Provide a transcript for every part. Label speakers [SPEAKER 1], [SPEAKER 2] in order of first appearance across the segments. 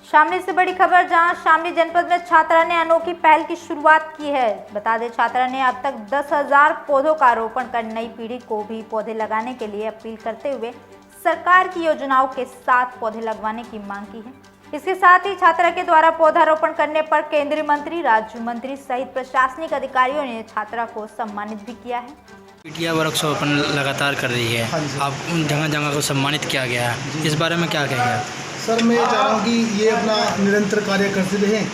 [SPEAKER 1] शामली से बड़ी खबर, जहां शामली जनपद में छात्रा ने अनोखी पहल की शुरुआत की है। बता दें, छात्रा ने अब तक 10,000 पौधों का रोपण कर नई पीढ़ी को भी पौधे लगाने के लिए अपील करते हुए सरकार की योजनाओं के साथ पौधे लगवाने की मांग की है। इसके साथ ही छात्रा के द्वारा पौधारोपण करने पर केंद्रीय मंत्री, राज्य मंत्री सहित प्रशासनिक अधिकारियों ने छात्रा को सम्मानित भी किया है।
[SPEAKER 2] पीटिया वर्कशॉप लगातार कर रही है, आप जगह जगह को सम्मानित किया गया है, इस बारे में क्या कहेंगे आप?
[SPEAKER 3] सर, मैं चाह रहा हूँ कि ये अपना निरंतर कार्य करते रहें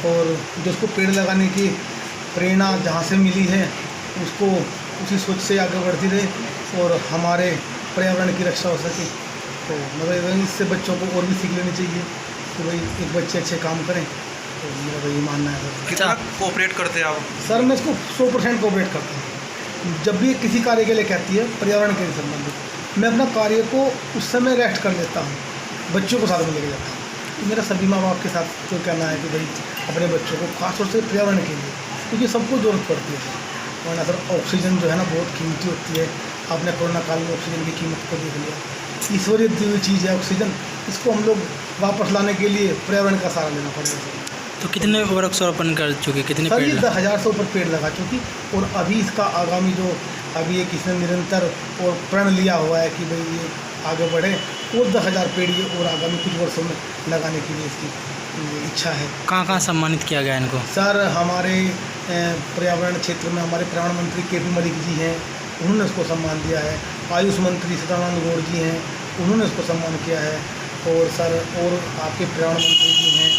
[SPEAKER 3] और जिसको पेड़ लगाने की प्रेरणा जहाँ से मिली है उसको उसी सोच से आगे बढ़ती रहे और हमारे पर्यावरण की रक्षा हो सके। तो मतलब इससे बच्चों को और भी सीख लेनी चाहिए कि भाई एक बच्चे अच्छे काम करें। तो मेरा भाई मानना है।
[SPEAKER 4] कितना कोऑपरेट करते हैं आप?
[SPEAKER 3] सर, मैं इसको 100% कोऑपरेट करता हूँ। जब भी किसी कार्य के लिए कहती है पर्यावरण के संबंधित, मैं अपना कार्य को उस समय रेस्ट कर लेता हूँ, बच्चों को साथ में लेके जाता हूँ। तो मेरा सभी माँ बाप के साथ जो कहना है कि भाई अपने बच्चों को खासतौर से पर्यावरण के लिए, क्योंकि सबको ज़रूरत पड़ती है। वरना सर ऑक्सीजन जो है ना बहुत कीमती होती है। आपने कोरोना काल में ऑक्सीजन की कीमत को देख लिया। ईश्वरीय दी हुई चीज़ है ऑक्सीजन, इसको हम लोग वापस लाने के लिए पर्यावरण का सहारा लेना पड़ेगा।
[SPEAKER 2] तो कितने वृक्षारोपण कर चुके, कितने
[SPEAKER 3] सर,
[SPEAKER 2] पेड़?
[SPEAKER 3] 10,000 से ऊपर पेड़ लगा चुकी और अभी इसका आगामी जो अभी एक इसने निरंतर और प्रण लिया हुआ है कि भाई ये आगे बढ़े और 10,000 पेड़ ये और आगामी कुछ वर्षों में लगाने के लिए इसकी इच्छा है।
[SPEAKER 2] कहाँ सम्मानित किया गया इनको?
[SPEAKER 3] सर, हमारे पर्यावरण क्षेत्र में हमारे पर्यावरण मंत्री KP मलिक जी हैं, उन्होंने उसको सम्मान दिया है। आयुष मंत्री सदानंद गौड़ जी हैं, उन्होंने उसको सम्मान किया है। और सर और आपके पर्यावरण मंत्री जी हैं,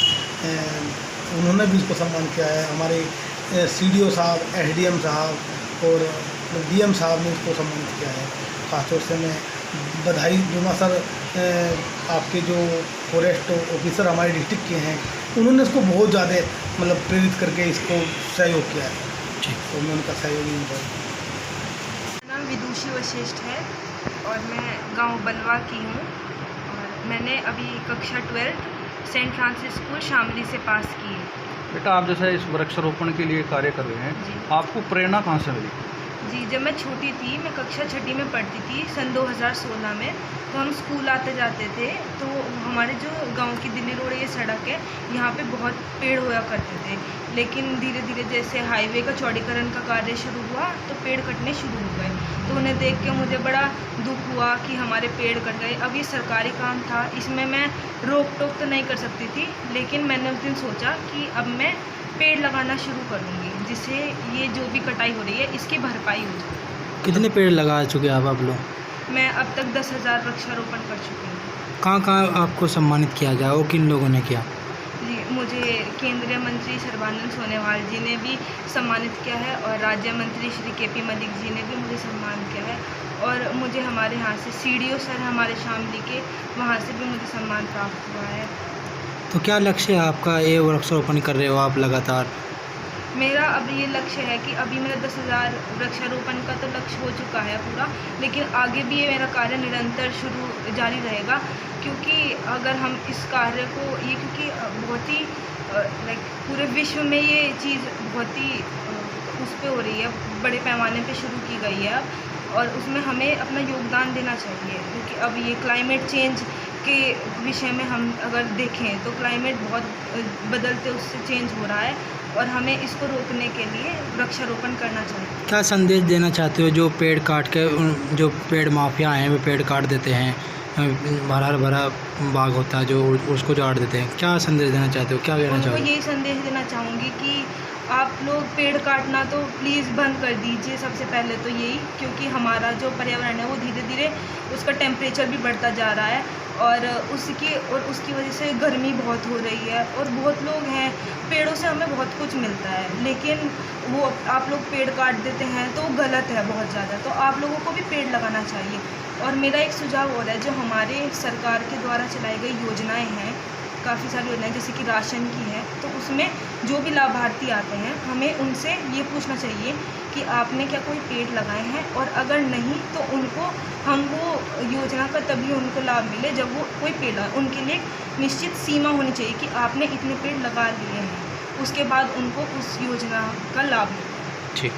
[SPEAKER 3] उन्होंने भी इसको सम्मान किया है। हमारे CDO साहब, SDM साहब और DM साहब ने इसको सम्मानित किया है। खासतौर से मैं बधाई दूँगा सर, आपके जो फॉरेस्ट ऑफिसर हमारे डिस्ट्रिक्ट के हैं, उन्होंने इसको बहुत ज़्यादा मतलब प्रेरित करके इसको सहयोग किया है। तो मैं उनका सहयोग ही दूँगा।
[SPEAKER 5] नाम विदुषी वशिष्ठ है और मैं गांव बलवा की हूँ और मैंने अभी कक्षा 12 सेंट फ्रांसिस स्कूल शामली से पास की है।
[SPEAKER 4] बेटा, आप जैसे इस वृक्षारोपण के लिए कार्य कर रहे हैं, आपको प्रेरणा कहाँ से मिली?
[SPEAKER 5] जी, जब मैं छोटी थी, मैं कक्षा 6ठी में पढ़ती थी सन 2016 में, तो हम स्कूल आते जाते थे। तो हमारे जो गांव की दिल्ली रोड ये सड़क है, यहाँ पे बहुत पेड़ होया करते थे। लेकिन धीरे धीरे जैसे हाईवे का चौड़ीकरण का कार्य शुरू हुआ तो पेड़ कटने शुरू हो गए। तो उन्हें देख के मुझे बड़ा दुख हुआ कि हमारे पेड़ कट गए। अब ये सरकारी काम था, इसमें मैं रोक टोक तो नहीं कर सकती थी, लेकिन मैंने उस दिन सोचा कि अब मैं पेड़ लगाना शुरू करूँगी, जिससे ये जो भी कटाई हो रही है इसकी भरपाई हो जाए।
[SPEAKER 2] कितने पेड़ लगा चुके आप लोग?
[SPEAKER 5] मैं अब तक 10,000 वृक्षारोपण कर चुकी हूँ।
[SPEAKER 2] कहाँ आपको सम्मानित किया गया और किन लोगों ने किया?
[SPEAKER 5] जी, मुझे केंद्रीय मंत्री सर्बानंद सोनोवाल जी ने भी सम्मानित किया है और राज्य मंत्री श्री KP मलिक जी ने भी मुझे सम्मान किया है। और मुझे हमारे यहाँ से CDO सर हमारे शामली के, वहाँ से भी मुझे सम्मान प्राप्त हुआ है।
[SPEAKER 2] तो क्या लक्ष्य है आपका? ये वृक्षारोपण कर रहे हो आप लगातार?
[SPEAKER 5] मेरा अब ये लक्ष्य है कि अभी मेरा 10,000 वृक्षारोपण का तो लक्ष्य हो चुका है पूरा, लेकिन आगे भी ये मेरा कार्य निरंतर जारी रहेगा। क्योंकि अगर हम इस कार्य को क्योंकि बहुत ही पूरे विश्व में ये चीज़ बहुत ही उस पे हो रही है, बड़े पैमाने पे शुरू की गई है अब, और उसमें हमें अपना योगदान देना चाहिए। क्योंकि अब ये क्लाइमेट चेंज के विषय में हम अगर देखें तो क्लाइमेट बहुत बदलते उससे चेंज हो रहा है और हमें इसको रोकने के लिए वृक्षारोपण करना चाहिए।
[SPEAKER 2] क्या संदेश देना चाहते हो जो पेड़ काट के, जो पेड़ माफिया हैं वो पेड़ काट देते हैं, हरा भरा बाग होता है जो उसको झाड़ देते हैं, क्या संदेश देना चाहते हो, क्या कहना चाहते हो?
[SPEAKER 5] यही संदेश देना चाहूँगी कि आप लोग पेड़ काटना तो प्लीज़ बंद कर दीजिए, सबसे पहले तो यही। क्योंकि हमारा जो पर्यावरण है वो धीरे धीरे उसका टेम्परेचर भी बढ़ता जा रहा है और उसकी वजह से गर्मी बहुत हो रही है। और बहुत लोग हैं, पेड़ों से हमें बहुत कुछ मिलता है, लेकिन वो आप लोग पेड़ काट देते हैं तो गलत है बहुत ज़्यादा। तो आप लोगों को भी पेड़ लगाना चाहिए। और मेरा एक सुझाव और है, जो हमारे सरकार के द्वारा चलाई गई योजनाएं हैं, काफ़ी सारी योजनाएं जैसे कि राशन की है, तो उसमें जो भी लाभार्थी आते हैं हमें उनसे ये पूछना चाहिए कि आपने क्या कोई पेड़ लगाए हैं, और अगर नहीं तो हम वो योजना का तभी उनको लाभ मिले जब वो कोई पेड़ लगाए। उनके लिए एक निश्चित सीमा होनी चाहिए कि आपने इतने पेड़ लगा लिए हैं, उसके बाद उनको उस योजना का लाभ मिले।
[SPEAKER 2] ठीक।